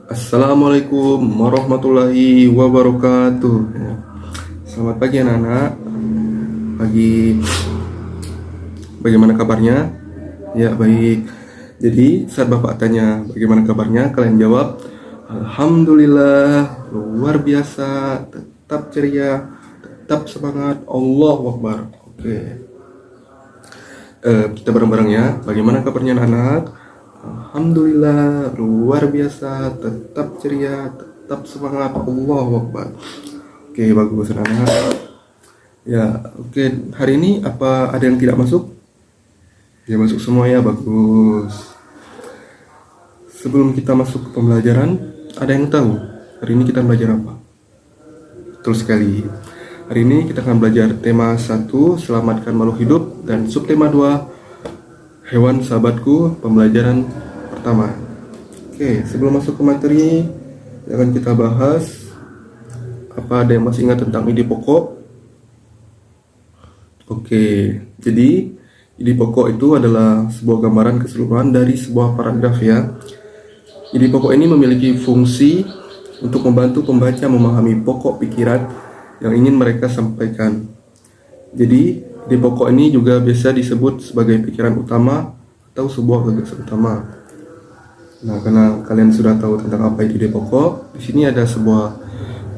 Assalamualaikum warahmatullahi wabarakatuh. Selamat pagi anak-anak. Pagi, bagaimana kabarnya? Ya baik. Jadi saat bapak tanya bagaimana kabarnya, kalian jawab alhamdulillah, luar biasa, tetap ceria, tetap semangat, Allahu Akbar. Oke. Kita bareng-bareng ya. Bagaimana kabarnya anak-anak? Alhamdulillah, luar biasa, tetap ceria, tetap semangat, Allahu Akbar. Oke, bagus anak-anak. Ya, oke. Hari ini apa ada yang tidak masuk? Ya, masuk semua ya, bagus. Sebelum kita masuk ke pembelajaran, ada yang tahu hari ini kita belajar apa? Betul sekali. Hari ini kita akan belajar tema 1, selamatkan makhluk hidup, dan subtema 2, hewan sahabatku, pembelajaran pertama. Oke, sebelum masuk ke materi yang akan kita bahas, apa ada yang masih ingat tentang ide pokok? Oke, jadi ide pokok itu adalah sebuah gambaran keseluruhan dari sebuah paragraf ya. Ide pokok ini memiliki fungsi untuk membantu pembaca memahami pokok pikiran yang ingin mereka sampaikan. Jadi ide pokok ini juga biasa disebut sebagai pikiran utama atau sebuah gagasan utama. Nah, karena kalian sudah tahu tentang apa itu ide pokok, di sini ada sebuah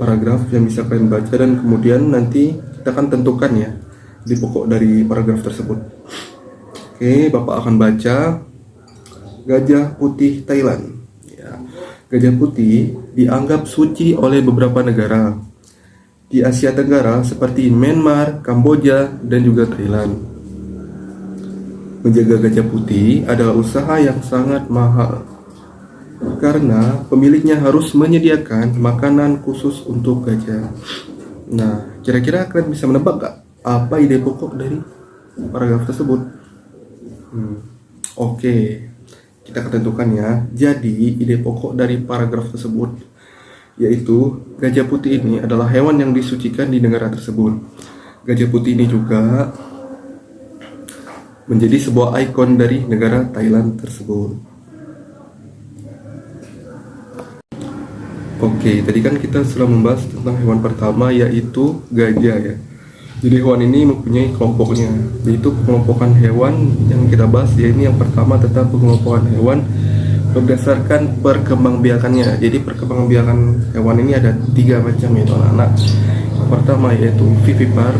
paragraf yang bisa kalian baca dan kemudian nanti kita akan tentukan ya ide pokok dari paragraf tersebut. Oke, Bapak akan baca gajah putih Thailand. Ya, gajah putih dianggap suci oleh beberapa negara di Asia Tenggara seperti Myanmar, Kamboja, dan juga Thailand. Menjaga gajah putih adalah usaha yang sangat mahal karena pemiliknya harus menyediakan makanan khusus untuk gajah. Nah, kira-kira kalian bisa menebak gak apa ide pokok dari paragraf tersebut? Oke, kita akan tentukan ya. Jadi ide pokok dari paragraf tersebut yaitu gajah putih ini adalah hewan yang disucikan di negara tersebut. Gajah putih ini juga menjadi sebuah ikon dari negara Thailand tersebut. Oke, tadi kan kita sudah membahas tentang hewan pertama yaitu gajah ya. Jadi hewan ini mempunyai kelompoknya, yaitu pengelompokan hewan yang kita bahas ya. Ini yang pertama tentang pengelompokan hewan berdasarkan perkembangbiakannya. Jadi perkembangbiakan hewan ini ada 3 macam yaitu anak-anak. Yang pertama yaitu vivipar.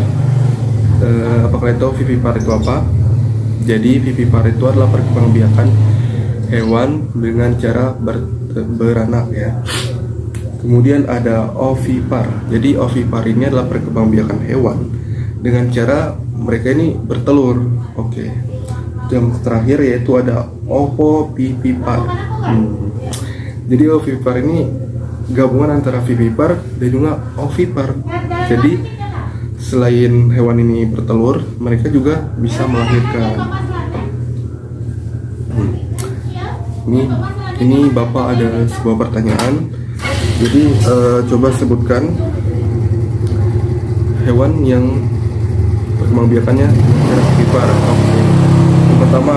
Apa kalian tahu vivipar itu apa? Jadi vivipar itu adalah perkembangbiakan hewan dengan cara beranak ya. Kemudian ada ovipar. Jadi ovipar ini adalah perkembangbiakan hewan dengan cara mereka ini bertelur. Oke. Yang terakhir yaitu ada ovipar. Jadi ovipar ini gabungan antara vivipar dan juga ovipar. Jadi selain hewan ini bertelur, mereka juga bisa melahirkan. Ini Bapak ada sebuah pertanyaan. Jadi coba sebutkan hewan yang perkembangbiakannya cara vivipar. Pertama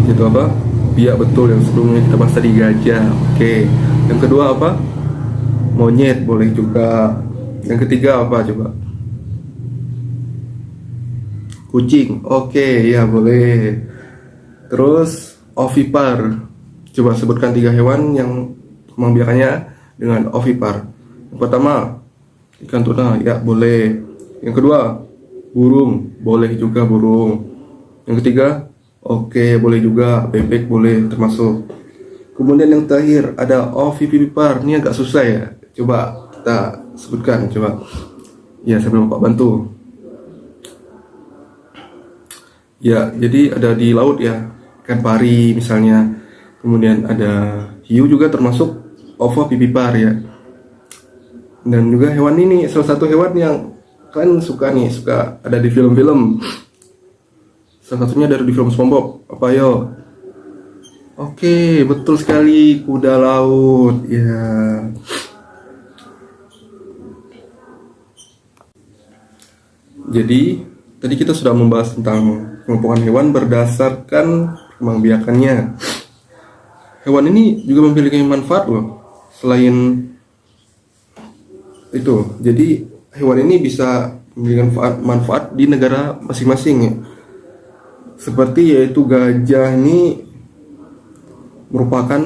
itu apa? Biak, betul, yang sebelumnya kita bahas tadi gajah. Oke. Yang kedua apa? Monyet, boleh juga. Yang ketiga apa coba? Kucing. Oke, ya boleh. Terus ovipar. Coba sebutkan 3 hewan yang perkembangbiakannya dengan ovipar. Yang pertama ikan tuna, ya boleh. Yang kedua burung, boleh juga burung. Yang ketiga, oke, boleh juga, bebek boleh termasuk. Kemudian yang terakhir ada ovipar. Ini agak susah ya. Coba kita sebutkan, coba. Ya, sebelum Pak bantu. Ya, jadi ada di laut ya, ikan pari misalnya. Kemudian ada hiu juga termasuk ovipar ya. Dan juga hewan ini salah satu hewan yang kalian suka ada di film-film. Salah satunya dari di film SpongeBob. Apa yo? Oke, betul sekali, kuda laut. Ya. Jadi tadi kita sudah membahas tentang pengelompokan hewan berdasarkan perkembangbiakannya. Hewan ini juga memiliki manfaat loh. Selain itu, jadi hewan ini bisa memberikan manfaat di negara masing-masing ya. Seperti yaitu gajah ini merupakan,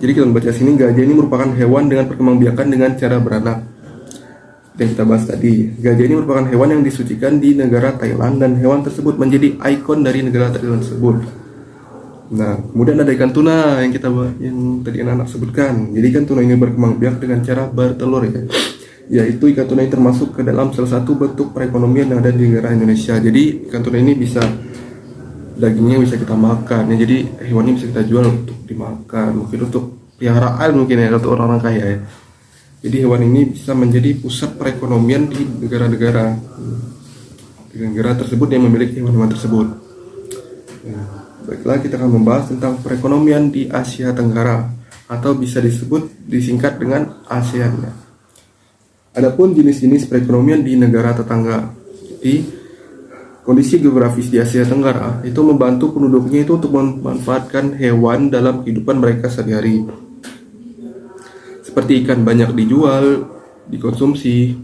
jadi kita baca sini, gajah ini merupakan hewan dengan perkembangbiakan dengan cara beranak. Yang kita bahas tadi, gajah ini merupakan hewan yang disucikan di negara Thailand dan hewan tersebut menjadi ikon dari negara Thailand tersebut. Nah, kemudian ada ikan tuna yang tadi anak-anak sebutkan. Jadi ikan tuna ini berkembang biak dengan cara bertelur ya. Yaitu ikan tuna ini termasuk ke dalam salah satu bentuk perekonomian yang ada di negara Indonesia. Jadi ikan tuna ini bisa, dagingnya bisa kita makan ya. Jadi hewan ini bisa kita jual untuk dimakan, mungkin untuk peliharaan mungkin ya untuk orang-orang kaya ya. Jadi hewan ini bisa menjadi pusat perekonomian di negara-negara tersebut yang memiliki hewan-hewan tersebut. Nah, baiklah, kita akan membahas tentang perekonomian di Asia Tenggara atau bisa disebut disingkat dengan ASEAN. Adapun jenis-jenis perekonomian di negara tetangga, di kondisi geografis di Asia Tenggara itu membantu penduduknya itu untuk memanfaatkan hewan dalam kehidupan mereka sehari-hari. Seperti ikan banyak dijual, dikonsumsi,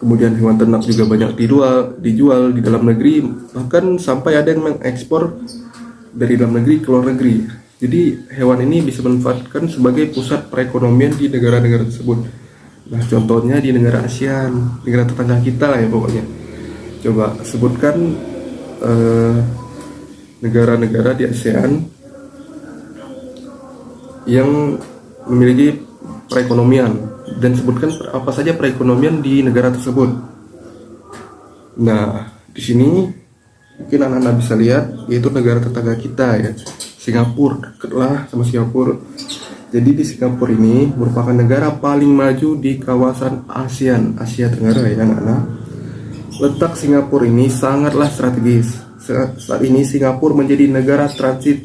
kemudian hewan ternak juga banyak dijual di dalam negeri, bahkan sampai ada yang mengekspor dari dalam negeri ke luar negeri. Jadi hewan ini bisa dimanfaatkan sebagai pusat perekonomian di negara-negara tersebut. Nah, contohnya di negara ASEAN, negara tetangga kita lah ya pokoknya. Coba sebutkan negara-negara di ASEAN yang memiliki perekonomian dan sebutkan apa saja perekonomian di negara tersebut. Nah, di sini mungkin anak-anak bisa lihat yaitu negara tetangga kita ya, Singapura, deket lah sama Singapura. Jadi di Singapura ini merupakan negara paling maju di kawasan ASEAN, Asia Tenggara ya anak-anak. Letak Singapura ini sangatlah strategis. Saat ini Singapura menjadi negara transit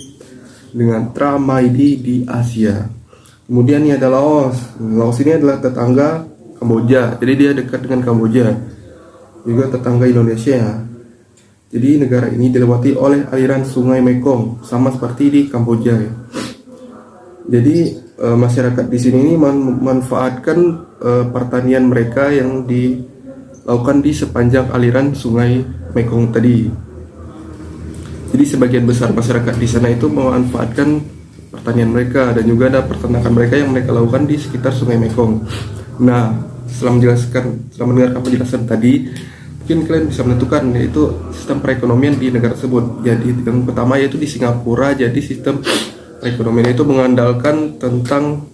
dengan Tramaidi di Asia. Kemudian ini ada Laos. Laos ini adalah tetangga Kamboja, jadi dia dekat dengan Kamboja, juga tetangga Indonesia. Jadi negara ini dilewati oleh aliran sungai Mekong, sama seperti di Kamboja ya. Jadi masyarakat di sini ini memanfaatkan pertanian mereka yang dilakukan di sepanjang aliran sungai Mekong tadi. Jadi sebagian besar masyarakat di sana itu memanfaatkan pertanian mereka dan juga ada peternakan mereka yang mereka lakukan di sekitar sungai Mekong. Nah, setelah mendengarkan penjelasan tadi, mungkin kalian bisa menentukan yaitu sistem perekonomian di negara tersebut. Jadi yang pertama yaitu di Singapura, jadi sistem perekonomian itu mengandalkan tentang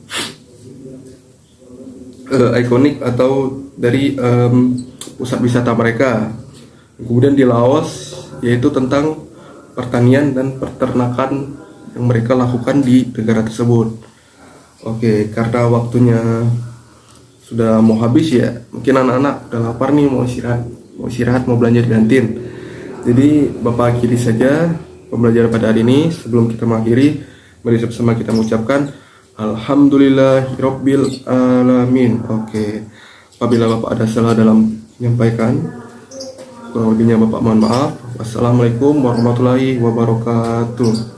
ikonik atau dari pusat wisata mereka. Kemudian di Laos yaitu tentang pertanian dan peternakan yang mereka lakukan di negara tersebut. Oke, karena waktunya sudah mau habis ya, mungkin anak-anak udah lapar nih, mau istirahat, mau belanja di kantin. Jadi Bapak akhiri saja pembelajaran pada hari ini. Sebelum kita mengakhiri, mari sama kita mengucapkan Alhamdulillahirabbil alamin. Oke, apabila Bapak ada salah dalam menyampaikan, kurang lebihnya Bapak mohon maaf. Wassalamualaikum warahmatullahi wabarakatuh.